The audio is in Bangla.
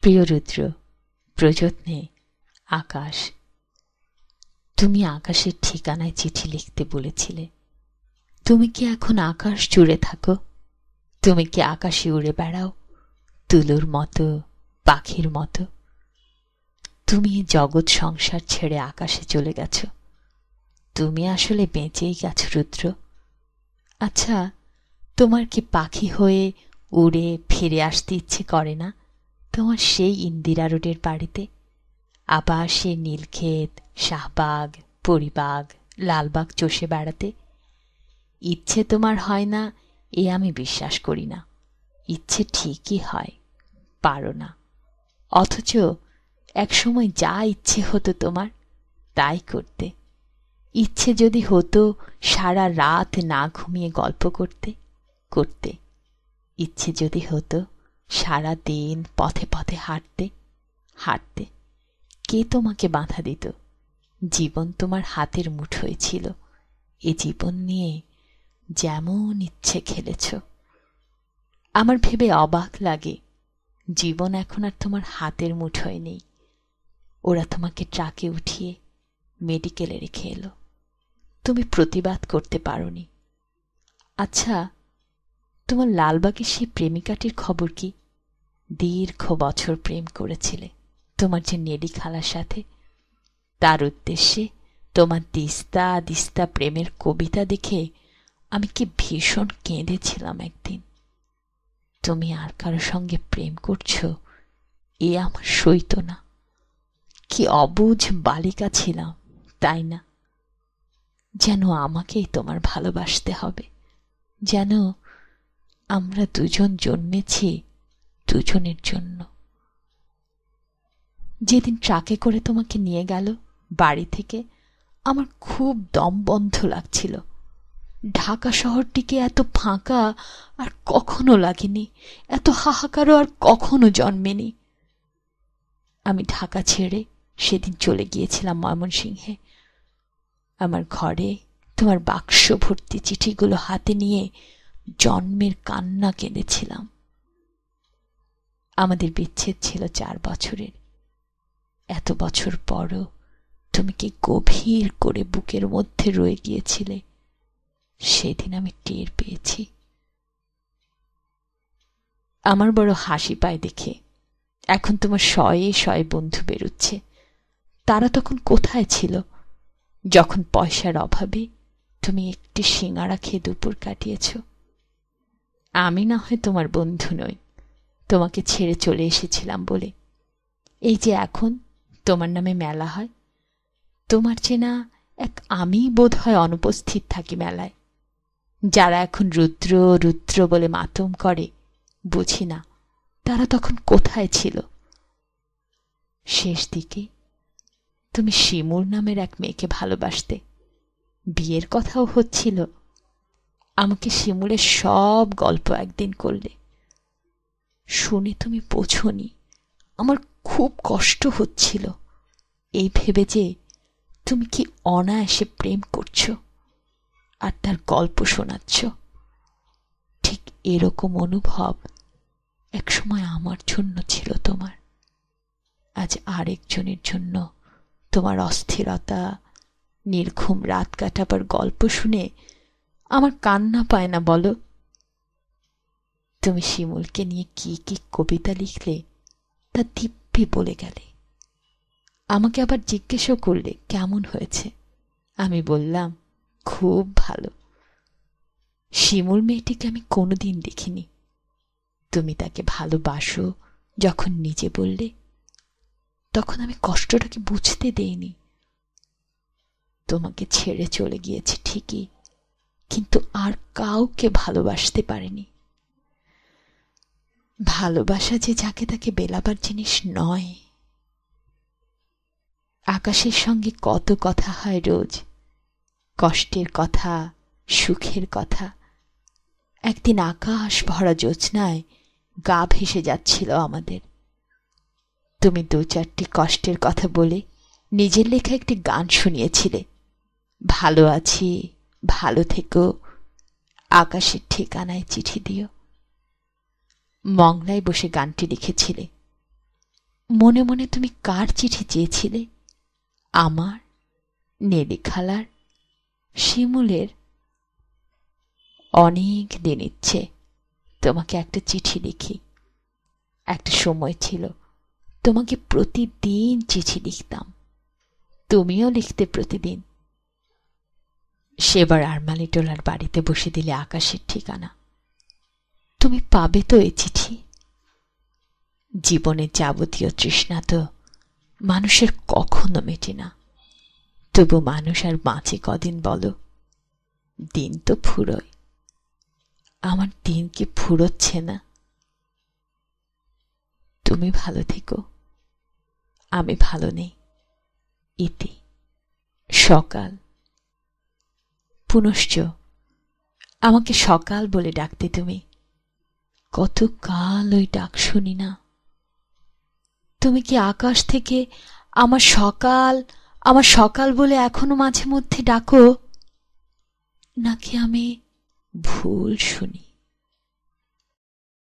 প্রিয় রুদ্র, প্রযত্নে আকাশ। তুমি আকাশের ঠিকানায় চিঠি লিখতে বলেছিলে। তুমি কি এখন আকাশ জুড়ে থাকো? তুমি কি আকাশে উড়ে বেড়াও তুলোর মতো, পাখির মতো? তুমি জগৎ সংসার ছেড়ে আকাশে চলে গেছ। তুমি আসলে বেঁচেই গেছো রুদ্র। আচ্ছা, তোমার কি পাখি হয়ে উড়ে ফিরে আসতে ইচ্ছে করে না তোমার সেই ইন্দিরা রোডের বাড়িতে? আবার সে নীলক্ষেত, শাহবাগ, পরিবাগ, লালবাগ চষে বেড়াতে? ইচ্ছে তোমার হয় না এ আমি বিশ্বাস করি না। ইচ্ছে ঠিকই হয়, পারো না। অথচ একসময় যা ইচ্ছে হতো তোমার তাই করতে। ইচ্ছে যদি হতো সারা রাত না ঘুমিয়ে গল্প করতে করতে। ইচ্ছে যদি হতো সারা দিন পথে পথে হাঁটতে হাঁটতে। কে তোমাকে বাধা দিত? জীবন তোমার হাতের মুঠোয় ছিল। এ জীবন নিয়ে যেমন ইচ্ছে খেলেছ। আমার ভেবে অবাক লাগে, জীবন এখন আর তোমার হাতের মুঠোয় নেই। ওরা তোমাকে ট্রাকে উঠিয়ে মেডিকেলে রেখে এলো। তুমি প্রতিবাদ করতে পারোনি। আচ্ছা, তোমার লালবাগের সেই প্রেমিকাটির খবর কি? দীর্ঘ বছর প্রেম করেছিলে তোমার যে নেডি খালার সাথে। তার উদ্দেশ্যে তোমার দিস্তা দিস্তা প্রেমের কবিতা দেখে আমি কি ভীষণ কেঁদেছিলাম একদিন। তুমি আর কারো সঙ্গে প্রেম করছো এ আমার সইত না। কি অবুঝ বালিকা ছিলাম, তাই না? যেন আমাকেই তোমার ভালোবাসতে হবে, যেন আমরা দুজন জন্মেছি দুজনের জন্য। যেদিন ট্রাকে করে তোমাকে নিয়ে গেল বাড়ি থেকে, আমার খুব দম বন্ধ লাগছিল। ঢাকা শহরটিকে এত ফাঁকা আর কখনো লাগেনি, এত হাহাকারও আর কখনো জন্মেনি। আমি ঢাকা ছেড়ে সেদিন চলে গিয়েছিলাম ময়মনসিংহে। আমার ঘরে তোমার বাক্স ভর্তি চিঠিগুলো হাতে নিয়ে জন্মের কান্না কেঁদেছিলাম। আমাদের বিচ্ছেদ ছিল 4 বছরের। এত বছর পরও তুমি কি গভীর করে বুকের মধ্যে রয়ে গিয়েছিলে, সেদিন আমি টের পেয়েছি। আমার বড় হাসি পায় দেখে। এখন তোমার শয়ে শয়ে বন্ধু বেরুচ্ছে। তারা তখন কোথায় ছিল যখন পয়সার অভাবে তুমি একটি সিঙাড়া খেয়ে দুপুর কাটিয়েছ? আমি না হয় তোমার বন্ধু নই, তোমাকে ছেড়ে চলে এসেছিলাম বলে। এই যে এখন তোমার নামে মেলা হয়, তোমার চেনা এক আমি বোধ হয় অনুপস্থিত থাকি মেলায়। যারা এখন রুদ্র রুদ্র বলে মাতম করে, বুঝি না তারা তখন কোথায় ছিল। শেষ দিকে তুমি শিমুর নামের এক মেয়েকে ভালোবাসতে, বিয়ের কথাও হচ্ছিল। আমাকে শিমুলের সব গল্প একদিন করলে। শুনে তুমি বোঝোনি আমার খুব কষ্ট হচ্ছিল, এই ভেবে যে তুমি কি অনায়াসে প্রেম করছো আর তার গল্প শোনাচ্ছ। ঠিক এরকম অনুভব একসময় আমার জন্য ছিল তোমার। আজ আরেকজনের জন্য তোমার অস্থিরতা, নির্ঘুম রাত কাটাবার গল্প শুনে আমার কান্না পায় না বলো? তুমি শিমুলকে নিয়ে কি কি কবিতা লিখলে তা দিব্যি বলে গেলে। আমাকে আবার জিজ্ঞেসও করলে কেমন হয়েছে। আমি বললাম খুব ভালো। শিমুল মেয়েটিকে আমি কোনোদিন দেখিনি। তুমি তাকে ভালোবাসো যখন নিজে বললে, তখন আমি কষ্টটাকে বুঝতে দেইনি। তোমাকে ছেড়ে চলে গিয়েছি ঠিকই, কিন্তু আর কাউকে ভালোবাসতে পারিনি। ভালোবাসা যে যাকে তাকে বেলাবার জিনিস নয়। আকাশের সঙ্গে কত কথা হয় রোজ, কষ্টের কথা, সুখের কথা। একদিন আকাশ ভরা জ্যোৎস্নায় গা ভেসে যাচ্ছিল আমাদের। তুমি 2-4টি কষ্টের কথা বলে নিজের লেখা একটি গান শুনিয়েছিলে, ভালো আছি, ভালো থেকো, আকাশের ঠিকানায় চিঠি দিও। মংলায় বসে গানটি লিখেছিলে। মনে মনে তুমি কার চিঠি চেয়েছিলে? আমার, নেলি খালার, শিমুলের? অনেক দিন ইচ্ছে তোমাকে একটা চিঠি লিখি। একটা সময় ছিল তোমাকে প্রতিদিন চিঠি লিখতাম, তুমিও লিখতে প্রতিদিন। সেবার আরমালিটোলার বাড়িতে বসে দিলে আকাশের ঠিকানা। তুমি পাবে তো এই চিঠি? জীবনের যাবতীয় তৃষ্ণা তো মানুষের কখনো মেটে না, তবু মানুষ আর বাঁচে কদিন বলো? দিন তো ফুরোয়, আমার দিন কি ফুরোচ্ছে না? তুমি ভালো থেকো, আমি ভালো নেই। ইতি। সকাল। পুনশ্চ আমাকে সকাল বলে ডাকতে তুমি। কতকাল ওই ডাক শুনি না। তুমি কি আকাশ থেকে আমার সকাল, আমার সকাল বলে এখনো মাঝে মধ্যে ডাকো, নাকি আমি ভুল শুনি?